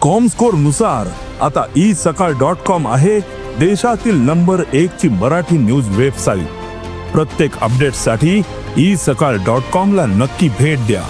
Comscore नुसार आता isakal.com आहे देशातील नंबर 1 ची मराठी न्यूज वेबसाईट। प्रत्येक अपडेटसाठी isakal.com ला नक्की भेट द्या।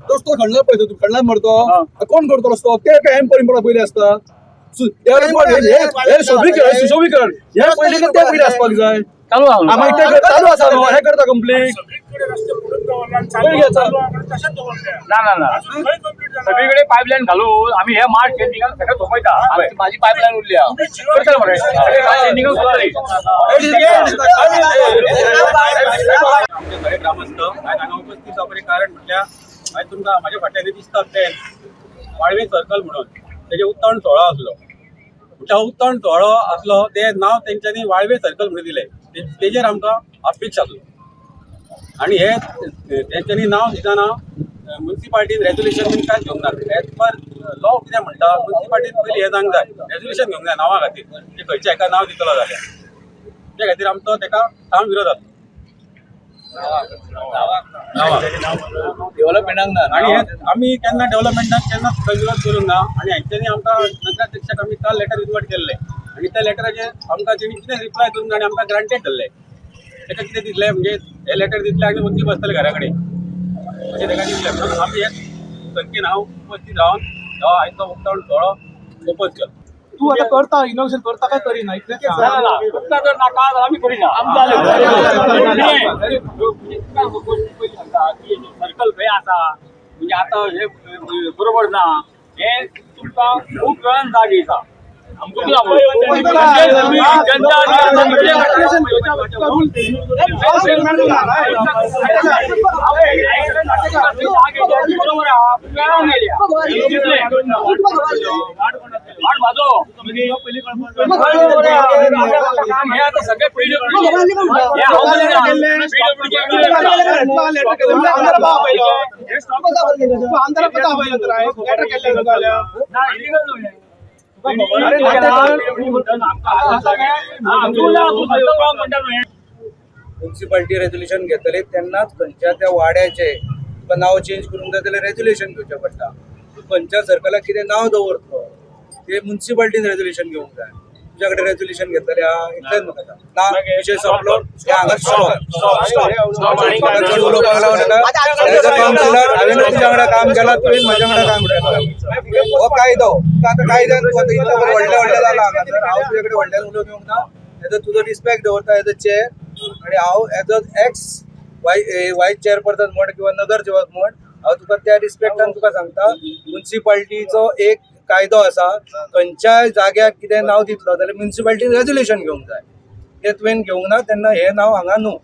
रस्तो खणला पळय तू खणला मरतो कोण करतो रस्तो ते काय एम परिमळ पहिले असता हे सुशोभीकरण हे पहिले ते पहिले असपाक जाय चालू चालू असा हे करता कंप्लीट सगळीकडे पाईपलाईन घालून आम्ही हे मार्च चेंडिंगाला सगळं झोपायचा माझी पाईपलाईन उरली ग्रामस्थ उपस्थित जावपाचें कारण म्हटल्यार आयज तुमकां म्हाज्या फाटल्यान दिसता ते वाळवे सर्कल म्हणून तेजे उत्तण सोहळो आसलो। तो उत्तण सोहळो आसलो ते नांव तेंच्यांनी वाळवे सर्कल म्हणून दिलें तेजेर आमकां अपेक्षा आसलो आनी हे तेंच्यांनी नांव दिताना म्युन्सिपाल्टीन रेजोल्युशन बीन कांयच घेवंक ना। एज पर लॉ कितें म्हणटा म्युन्सिपाल्टीन पयलीं हें सांगूंक जाय रेजोल्युशन घेवंक जाय नांवा खातीर की खंयच्या हेका नांव दितलो जाल्यार त्या खातीर आमचो तेका ठाम विरोध आसलो डेव्हलपमेंटाक ना आणि आम्ही त्यांना डेव्हलपमेंटाक केन्ना विरोध करूंक ना आणि हांच्यांनी आमकां नगराध्यक्षाक आमी काल लेटर रिवर्ट केल्लें आनी त्या लेटराचेर आमकां तेणी कितें रिप्लाय करून आनी आमकां ग्रांटेड धरलें। तेका कितें दिसलें म्हणजे हे लेटर दितलें आनी वचची बसतले घरा कडेन अशें तेका दिसलें म्हणून आमी हे संख्येन हांव उपस्थित रावन हो आयचो उक्तावण सोहळो ओपन केलो। तू आता करता इनोव्हेशन करता काय करीना इतलें आम्ही करिना सर्कल खंय आसा म्हणजे आता हे बरोबर ना हे तुमकां खूप वेळान जाग येता म्युन्सिपाल्टी रेजोल्युशन घेतले तेन्नाच खंयच्या त्या वाड्याचे नाव चेंज करूंक जाय जाल्यार रेजोल्युशन घेवचें पडटा। खंयच्या सर्कलाक कितें नांव दवरतलो ते म्युन्सिपाल्टीन रेजोल्युशन घेवंक जाय। तुज्या कडेन रेजोल्युशन घेतलेलें आहा इतलेंच म्हाका सांग ना विशय संपलो हे हांगा कावन्सिलर हांवें तुज्या वांगडा काम केलां तुवें म्हाज्या वांगडा काम केलां हो कायदो आतां कायद्यान तूं आतां इतलो व्हडलें व्हडलें जालां हांगासर हांव तुजे कडेन व्हडल्यान उलोवंक येवंक ना। एज तुजो रिस्पेक्ट दवरता एज अ चेअर आनी हांव एज अ एक्स वायस चेअरपर्सन म्हण किंवा नगरसेवक म्हण हांव तुका त्या रिस्पेक्टान तुका सांगता म्युन्सिपाल्टीचो एक कायदो आसा खंयच्याय जाग्याक कितें नांव दितलो जाल्यार म्युन्सिपाल्टीन रेजोल्युशन घेवंक जाय ते तुवें घेवंक ना तेन्ना हें नांव हांगा न्हू।